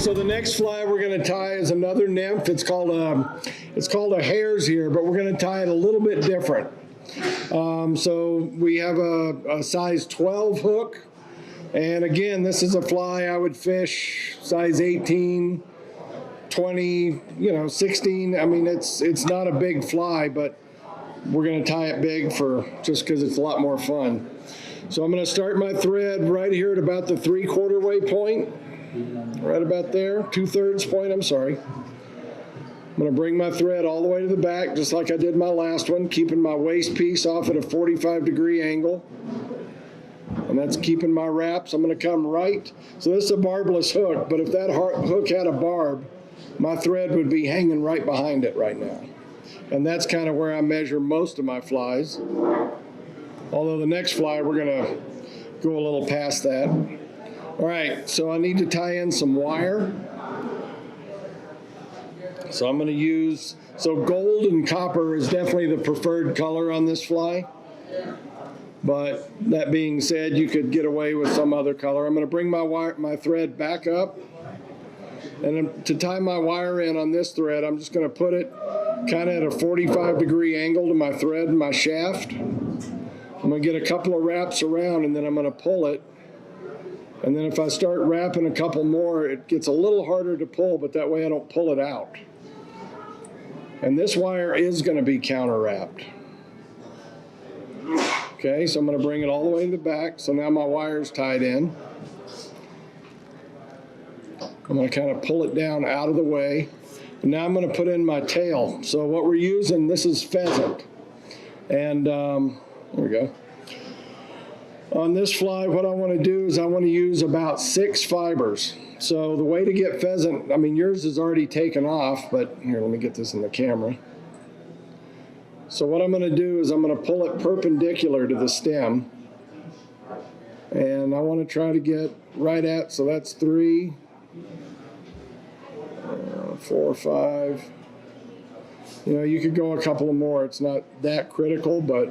So the next fly we're going to tie is another nymph. It's called a Hares Ear, but we're going to tie it a little bit different. So we have a size 12 hook, and again, this is a fly I would fish size 18, 20, 16. I mean, it's not a big fly, but we're going to tie it big just because it's a lot more fun. So I'm going to start my thread right here at about the 3/4 way point, right about there, 2/3 point, I'm sorry. I'm going to bring my thread all the way to the back, just like I did my last one, keeping my waist piece off at a 45-degree angle. And that's keeping my wraps. I'm going to come right. So this is a barbless hook, but if that hook had a barb, my thread would be hanging right behind it right now. And that's kind of where I measure most of my flies. Although the next fly, we're going to go a little past that. All right, so I need to tie in some wire. So I'm going to use, gold and copper is definitely the preferred color on this fly. But that being said, you could get away with some other color. I'm going to bring my thread back up. And to tie my wire in on this thread, I'm just going to put it kind of at a 45-degree angle to my thread and my shaft. I'm going to get a couple of wraps around, and then I'm going to pull it. And then if I start wrapping a couple more, it gets a little harder to pull, but that way I don't pull it out. And this wire is going to be counter-wrapped. Okay, so I'm going to bring it all the way to the back. So now my wire's tied in. I'm going to kind of pull it down out of the way. And now I'm going to put in my tail. So what we're using, this is pheasant. And there we go. On this fly, what I want to do is I want to use about 6 fibers. So the way to get pheasant, I mean, yours is already taken off, but here, let me get this in the camera. So what I'm going to do is I'm going to pull it perpendicular to the stem. And I want to try to get right at, so that's 3, 4, 5. You could go a couple of more. It's not that critical, but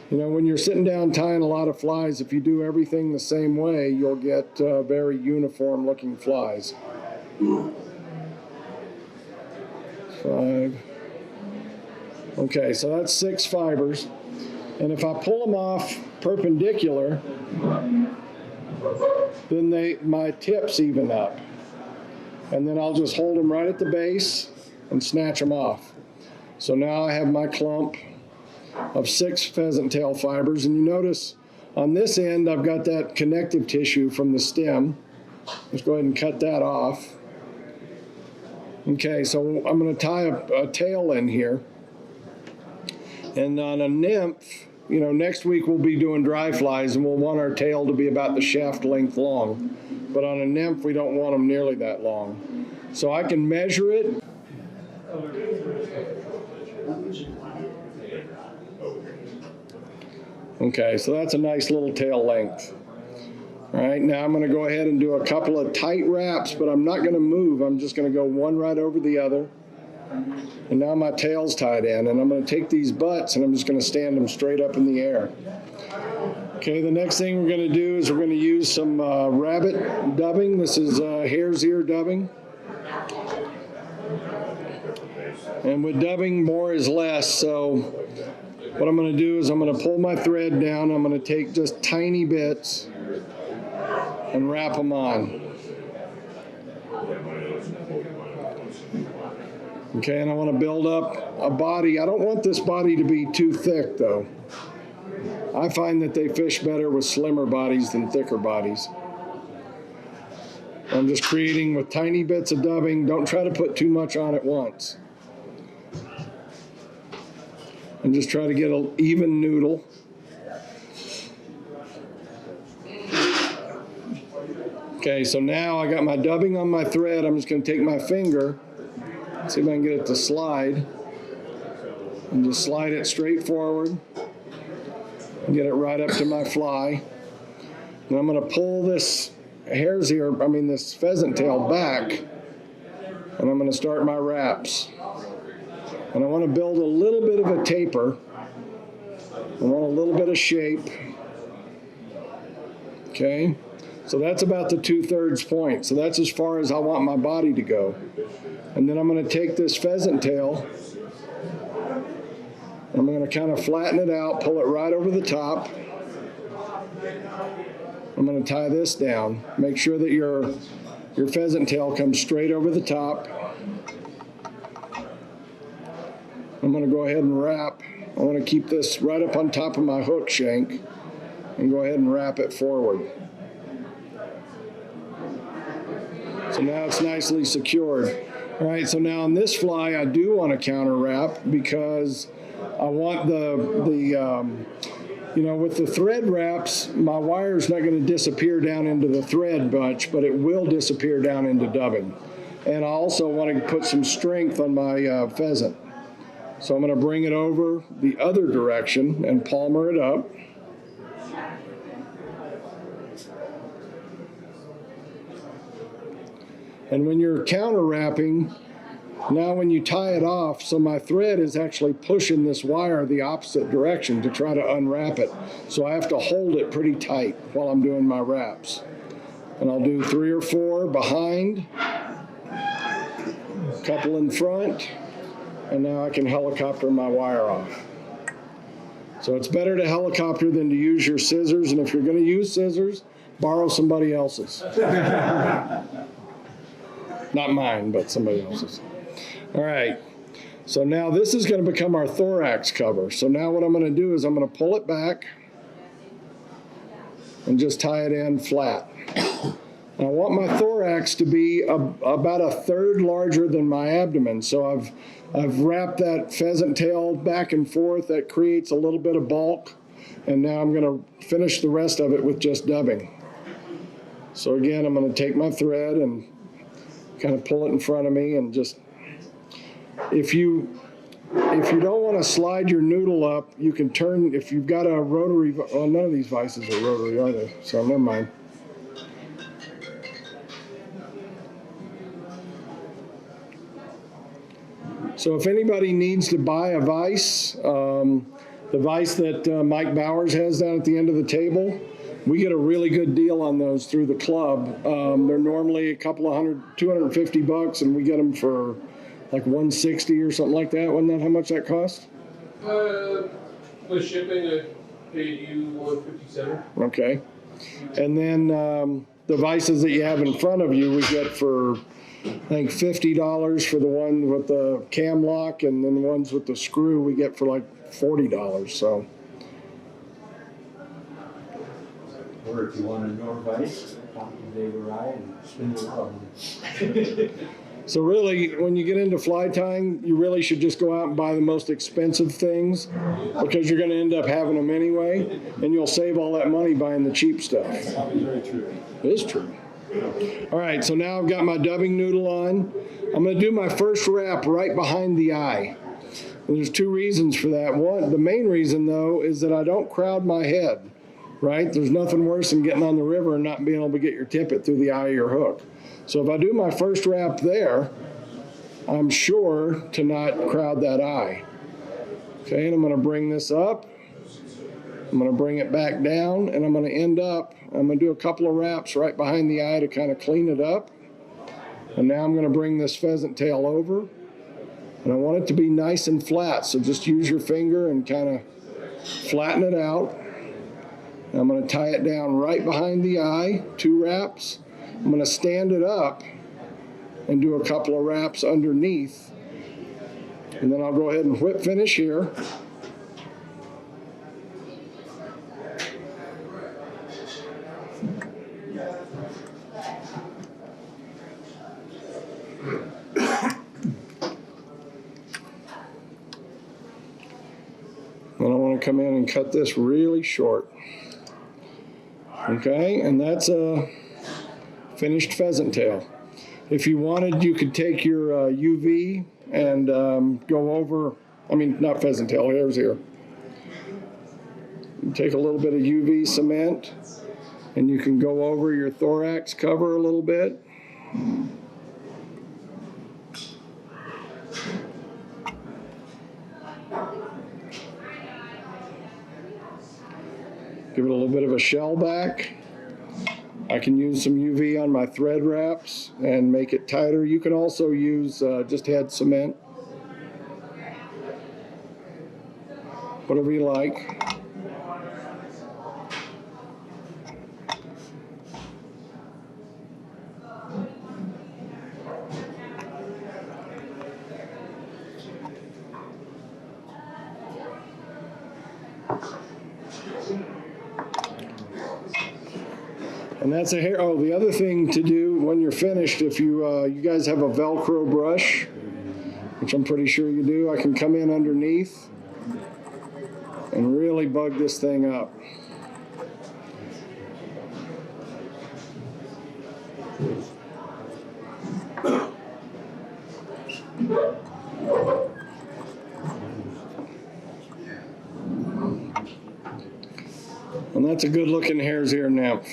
when you're sitting down tying a lot of flies, if you do everything the same way, you'll get very uniform looking flies. 5. Okay, so that's 6 fibers. And if I pull them off perpendicular, then my tips even up. And then I'll just hold them right at the base and snatch them off. So now I have my clump of 6 pheasant tail fibers, and you notice on this end I've got that connective tissue from the stem. Let's go ahead and cut that off. Okay, so I'm going to tie a tail in here. And on a nymph, next week we'll be doing dry flies, and we'll want our tail to be about the shaft length long. But on a nymph, we don't want them nearly that long. So I can measure it. Okay, so that's a nice little tail length. All right, now I'm going to go ahead and do a couple of tight wraps, but I'm not going to move. I'm just going to go one right over the other. And now my tail's tied in, and I'm going to take these butts and I'm just going to stand them straight up in the air. Okay, the next thing we're going to do is we're going to use some rabbit dubbing. This is Hares Ear dubbing. And with dubbing, more is less. So what I'm going to do is I'm going to pull my thread down. I'm going to take just tiny bits and wrap them on. Okay, and I want to build up a body. I don't want this body to be too thick, though. I find that they fish better with slimmer bodies than thicker bodies. I'm just creating with tiny bits of dubbing. Don't try to put too much on at once. And just try to get an even noodle. Okay, so now I got my dubbing on my thread. I'm just going to take my finger, see if I can get it to slide, and just slide it straight forward and get it right up to my fly. And I'm going to pull this this pheasant tail back, and I'm going to start my wraps. And I want to build a little bit of a taper. I want a little bit of shape. Okay, So that's about the 2/3 point. So that's as far as I want my body to go. And then I'm going to take this pheasant tail. I'm going to kind of flatten it out, pull it right over the top. I'm going to tie this down. Make sure that your pheasant tail comes straight over the top. I'm going to go ahead and wrap. I want to keep this right up on top of my hook shank and go ahead and wrap it forward. So now it's nicely secured. All right, so now on this fly, I do want to counter wrap because I want you know, with the thread wraps, my wire's not going to disappear down into the thread much, but it will disappear down into dubbing. And I also want to put some strength on my pheasant. So I'm going to bring it over the other direction and palmer it up. And when you're counter wrapping, now when you tie it off, so my thread is actually pushing this wire the opposite direction to try to unwrap it. So I have to hold it pretty tight while I'm doing my wraps. And I'll do 3 or 4 behind, a couple in front, and now I can helicopter my wire off. So it's better to helicopter than to use your scissors, and if you're going to use scissors, borrow somebody else's. Not mine, but somebody else's. All right, so now this is going to become our thorax cover. So now what I'm going to do is I'm going to pull it back and just tie it in flat. I want my thorax to be about 1/3 larger than my abdomen. So I've wrapped that pheasant tail back and forth. That creates a little bit of bulk. And now I'm going to finish the rest of it with just dubbing. So again, I'm going to take my thread and kind of pull it in front of me and just, if you don't want to slide your noodle up, you can turn, if you've got a rotary, well, none of these vices are rotary, are they? So never mind. So if anybody needs to buy a vise, the vise that Mike Bowers has down at the end of the table, we get a really good deal on those through the club. They're normally a couple of $250, and we get them for like $160 or something like that. Wasn't that how much that cost? With shipping, I paid you $157. Okay. And then the vices that you have in front of you, we get for, I think, $50 for the one with the cam lock, and then the ones with the screw we get for like $40. So. Or if you want a Nor vise, talk to Dave or I and spin it out. So really, when you get into fly tying, you really should just go out and buy the most expensive things because you're going to end up having them anyway, and you'll save all that money buying the cheap stuff. That's very true. It is true. All right, so now I've got my dubbing noodle on. I'm going to do my first wrap right behind the eye. And there's 2 reasons for that. One, the main reason, though, is that I don't crowd my head, right? There's nothing worse than getting on the river and not being able to get your tippet through the eye of your hook. So if I do my first wrap there, I'm sure to not crowd that eye. Okay, and I'm going to bring this up. I'm going to bring it back down, and I'm going to end up, I'm going to do a couple of wraps right behind the eye to kind of clean it up. And now I'm going to bring this pheasant tail over. And I want it to be nice and flat, so just use your finger and kind of flatten it out. And I'm going to tie it down right behind the eye, 2 wraps. I'm going to stand it up and do a couple of wraps underneath. And then I'll go ahead and whip finish here. And I want to come in and cut this really short. Okay, and that's a finished pheasant tail. If you wanted, you could take your UV and go over, I mean, not pheasant tail, Hares Ear. Take a little bit of UV cement, and you can go over your thorax cover a little bit. Give it a little bit of a shell back. I can use some UV on my thread wraps and make it tighter. You can also use just head cement, whatever you like. And that's a hair. Oh, the other thing to do when you're finished, if you guys have a Velcro brush, which I'm pretty sure you do, I can come in underneath and really bug this thing up. And that's a good looking Hares Ear nymph.